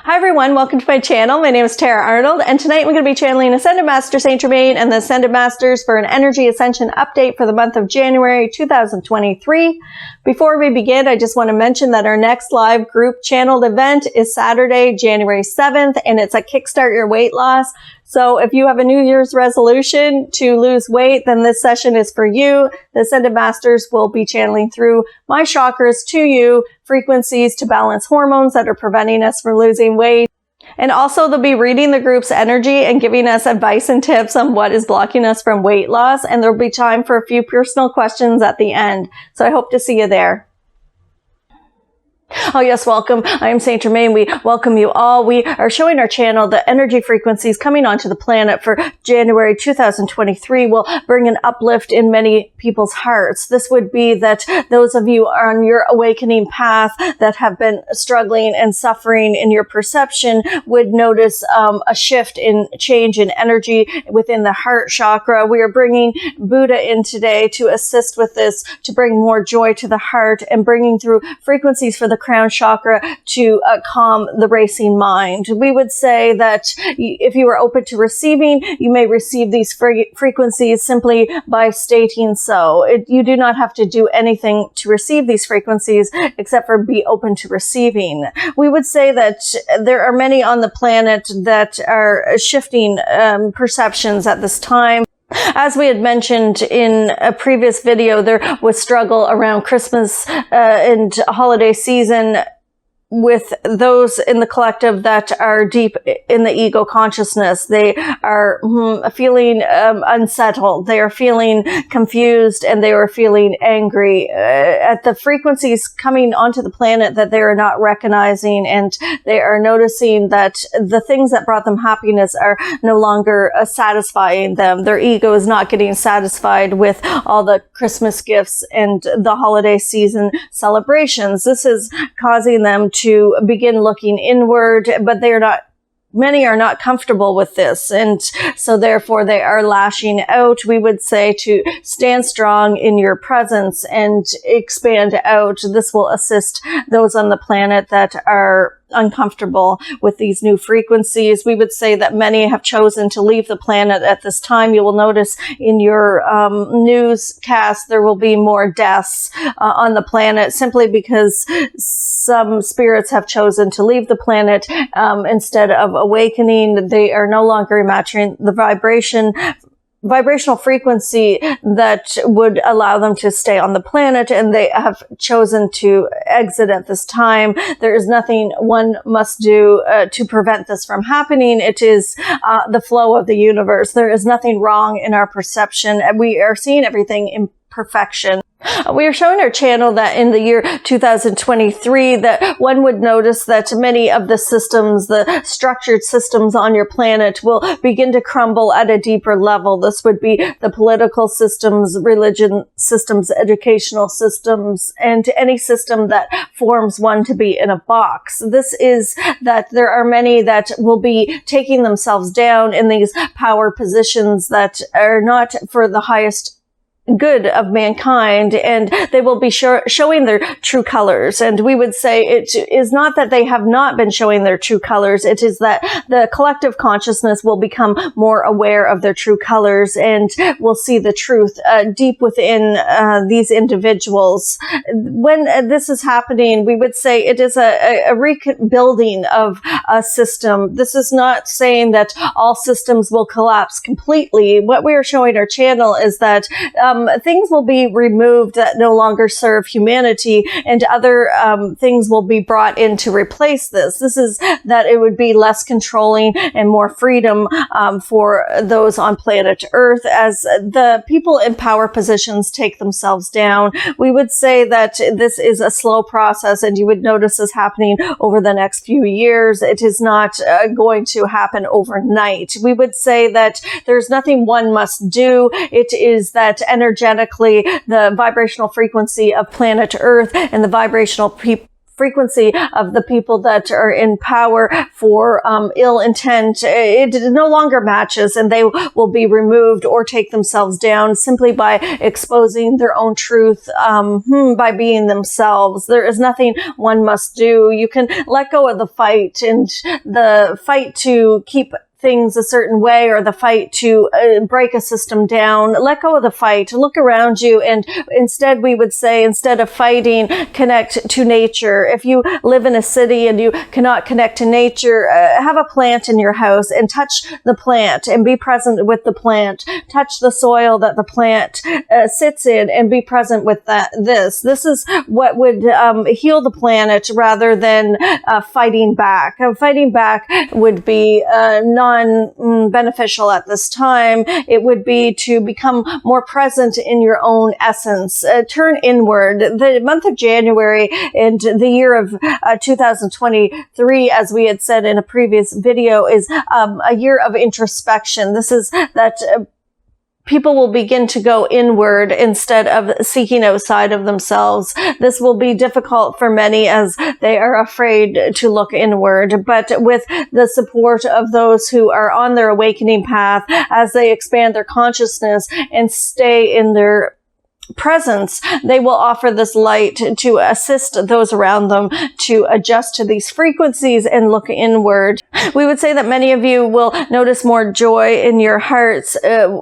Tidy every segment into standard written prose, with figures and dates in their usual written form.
Hi everyone, welcome to my channel. My name is Tara Arnold, and tonight we're going to be channeling Ascended Master St.Germain and the Ascended Masters for an energy ascension update for the month of January 2023. Before we begin, I just want to mention that our next live group channeled event is Saturday, January 7th, and it's a Kickstart Your Weight Loss. So if you have a New Year's resolution to lose weight, then this session is for you. The Ascended Masters will be channeling through my chakras to you, frequencies to balance hormones that are preventing us from losing weight. And also they'll be reading the group's energy and giving us advice and tips on what is blocking us from weight loss. And there'll be time for a few personal questions at the end. So I hope to see you there. Oh yes, welcome. I am St. Germain. We welcome you all. We are showing our channel the energy frequencies coming onto the planet for January 2023 will bring an uplift in many people's hearts. This would be that those of you on your awakening path that have been struggling and suffering in your perception would notice a shift in change in energy within the heart chakra. We are bringing Buddha in today to assist with this, to bring more joy to the heart and bringing through frequencies for the crown chakra to calm the racing mind. We would say that if you are open to receiving, you may receive these frequencies simply by stating so. You do not have to do anything to receive these frequencies except for be open to receiving. We would say that there are many on the planet that are shifting perceptions at this time. As we had mentioned in a previous video, there was struggle around Christmas and holiday season with those in the collective that are deep in the ego consciousness. They are feeling unsettled. They are feeling confused, and they are feeling angry at the frequencies coming onto the planet that they are not recognizing, and they are noticing that the things that brought them happiness are no longer satisfying them. Their ego is not getting satisfied with all the Christmas gifts and the holiday season celebrations. This is causing them to begin looking inward, but many are not comfortable with this, and so therefore they are lashing out. We would say to stand strong in your presence and expand out. This will assist those on the planet that are uncomfortable with these new frequencies. We would say that many have chosen to leave the planet at this time. You will notice in your newscast there will be more deaths on the planet simply because some spirits have chosen to leave the planet instead of awakening. They are no longer matching the vibrational frequency that would allow them to stay on the planet, and they have chosen to exit at this time. There is nothing one must do to prevent this from happening. It is the flow of the universe. There is nothing wrong in our perception, and we are seeing everything in perfection. We are showing our channel that in the year 2023 that one would notice that many of the systems, the structured systems on your planet will begin to crumble at a deeper level. This would be the political systems, religion systems, educational systems, and any system that forms one to be in a box. This is that there are many that will be taking themselves down in these power positions that are not for the highest good of mankind, and they will be showing their true colors. And we would say it is not that they have not been showing their true colors. It is that the collective consciousness will become more aware of their true colors and will see the truth deep within these individuals. When this is happening, we would say it is a rebuilding of a system. This is not saying that all systems will collapse completely. What we are showing our channel is that things will be removed that no longer serve humanity, and other things will be brought in to replace this. This is that it would be less controlling and more freedom for those on planet Earth as the people in power positions take themselves down. We would say that this is a slow process, and you would notice this happening over the next few years. It is not going to happen overnight. We would say that there's nothing one must do. It is that energetically the vibrational frequency of planet Earth and the vibrational frequency of the people that are in power for ill intent, it no longer matches, and they will be removed or take themselves down simply by exposing their own truth, by being themselves. There is nothing one must do. You can let go of the fight, and the fight to keep things a certain way, or the fight to break a system down. Let go of the fight. Look around you, and instead, we would say, instead of fighting, connect to nature. If you live in a city and you cannot connect to nature, have a plant in your house and touch the plant and be present with the plant. Touch the soil that the plant sits in and be present with that. This is what would heal the planet rather than fighting back. Fighting back would be non-beneficial at this time. It would be to become more present in your own essence. Turn inward. The month of January and the year of 2023, as we had said in a previous video, is a year of introspection. This is that people will begin to go inward instead of seeking outside of themselves. This will be difficult for many as they are afraid to look inward. But with the support of those who are on their awakening path, as they expand their consciousness and stay in their presence, they will offer this light to assist those around them to adjust to these frequencies and look inward. We would say that many of you will notice more joy in your hearts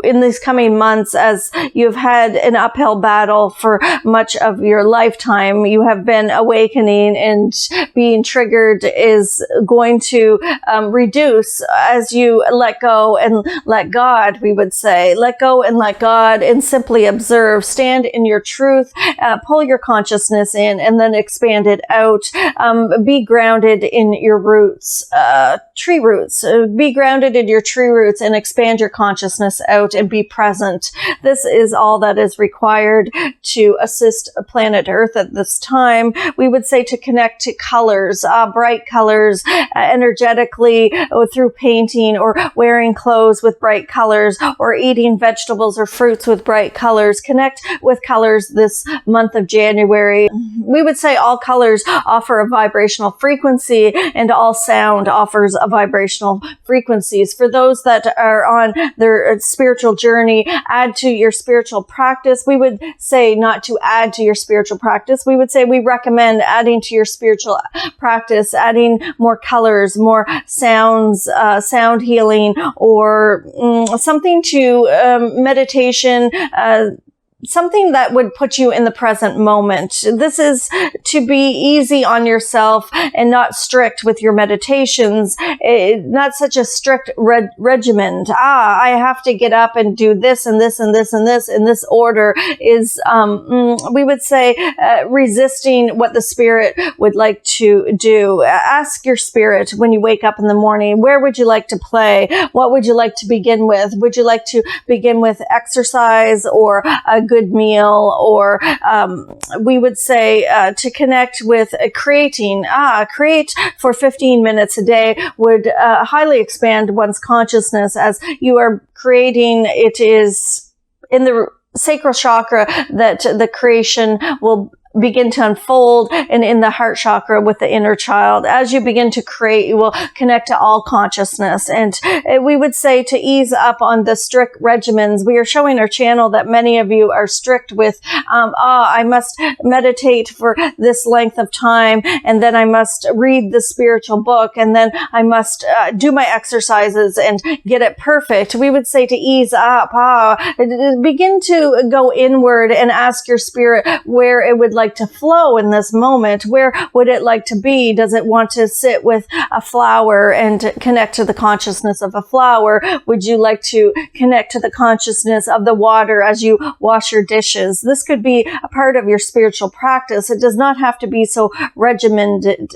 in these coming months, as you've had an uphill battle for much of your lifetime. You have been awakening, and being triggered is going to reduce as you let go and let God, we would say. Let go and let God, and simply observe. Stand in your truth, pull your consciousness in, and then expand it out. Be grounded in your roots, tree roots. Be grounded in your tree roots and expand your consciousness out and be present. This is all that is required to assist planet Earth at this time. We would say to connect to colors, bright colors, energetically, through painting or wearing clothes with bright colors, or eating vegetables or fruits with bright colors. Connect with colors this month of January. We would say all colors offer a vibrational frequency, and all sound offers a vibrational frequencies. For those that are on their spiritual journey, add to your spiritual practice. We would say not to add to your spiritual practice. We would say we recommend adding to your spiritual practice, adding more colors, more sounds, sound healing, or something to meditation, something that would put you in the present moment. This is to be easy on yourself and not strict with your meditations, not such a strict regimen. I have to get up and do this and this and this and this in this order is, we would say, resisting what the spirit would like to do. Ask your spirit when you wake up in the morning, where would you like to play? What would you like to begin with? Would you like to begin with exercise or a good meal? Or we would say to connect with creating. Create for 15 minutes a day would highly expand one's consciousness. As you are creating, it is in the sacral chakra that the creation will begin to unfold, and in the heart chakra with the inner child. As you begin to create, you will connect to all consciousness. And we would say to ease up on the strict regimens. We are showing our channel that many of you are strict with, I must meditate for this length of time, and then I must read the spiritual book, and then I must do my exercises and get it perfect. We would say to ease up, begin to go inward and ask your spirit where it would like to flow in this moment. Where would it like to be? Does it want to sit with a flower and connect to the consciousness of a flower? Would you like to connect to the consciousness of the water as you wash your dishes? This could be a part of your spiritual practice. It does not have to be so regimented,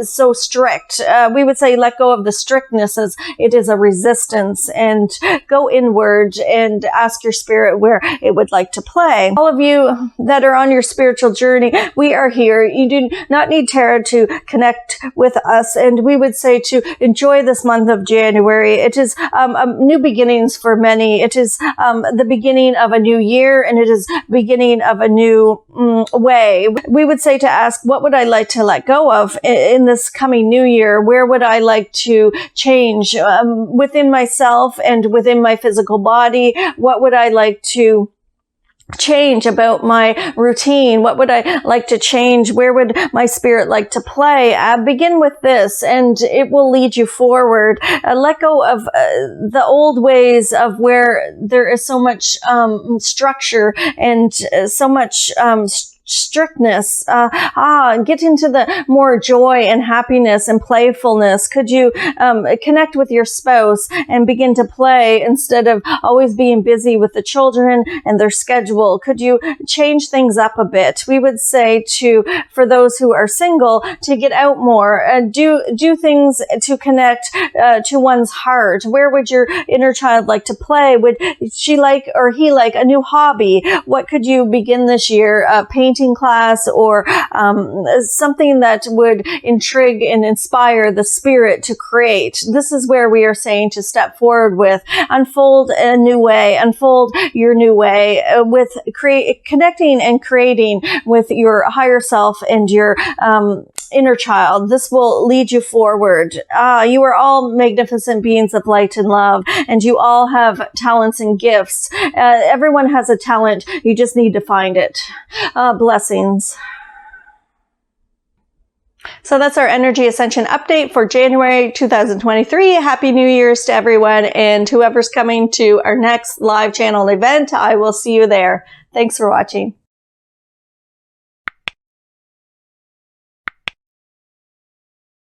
so strict. We would say let go of the strictness, as it is a resistance, and go inward and ask your spirit where it would like to play. All of you that are on your spiritual journey, journey, we are here. You do not need tarot to connect with us. And we would say to enjoy this month of January. It is new beginnings for many. It is the beginning of a new year, and it is beginning of a new way. We would say to ask, what would I like to let go of in this coming new year? Where would I like to change within myself and within my physical body? What would I like to change about my routine? What would I like to change? Where would my spirit like to play? Begin with this, and it will lead you forward. Let go of the old ways of where there is so much structure and so much strictness. Get into the more joy and happiness and playfulness. Could you connect with your spouse and begin to play instead of always being busy with the children and their schedule? Could you change things up a bit? We would say for those who are single, to get out more, do things to connect to one's heart. Where would your inner child like to play? Would she like or he like a new hobby? What could you begin this year? Painting class, or something that would intrigue and inspire the spirit to create. This is where we are saying to step forward with, unfold a new way, unfold your new way, with connecting and creating with your higher self and your inner child. This will lead you forward. You are all magnificent beings of light and love, and you all have talents and gifts. Everyone has a talent. You just need to find it. Blessings. So that's our energy ascension update for January 2023. Happy New Year's to everyone, and whoever's coming to our next live channel event, I will see you there. Thanks for watching.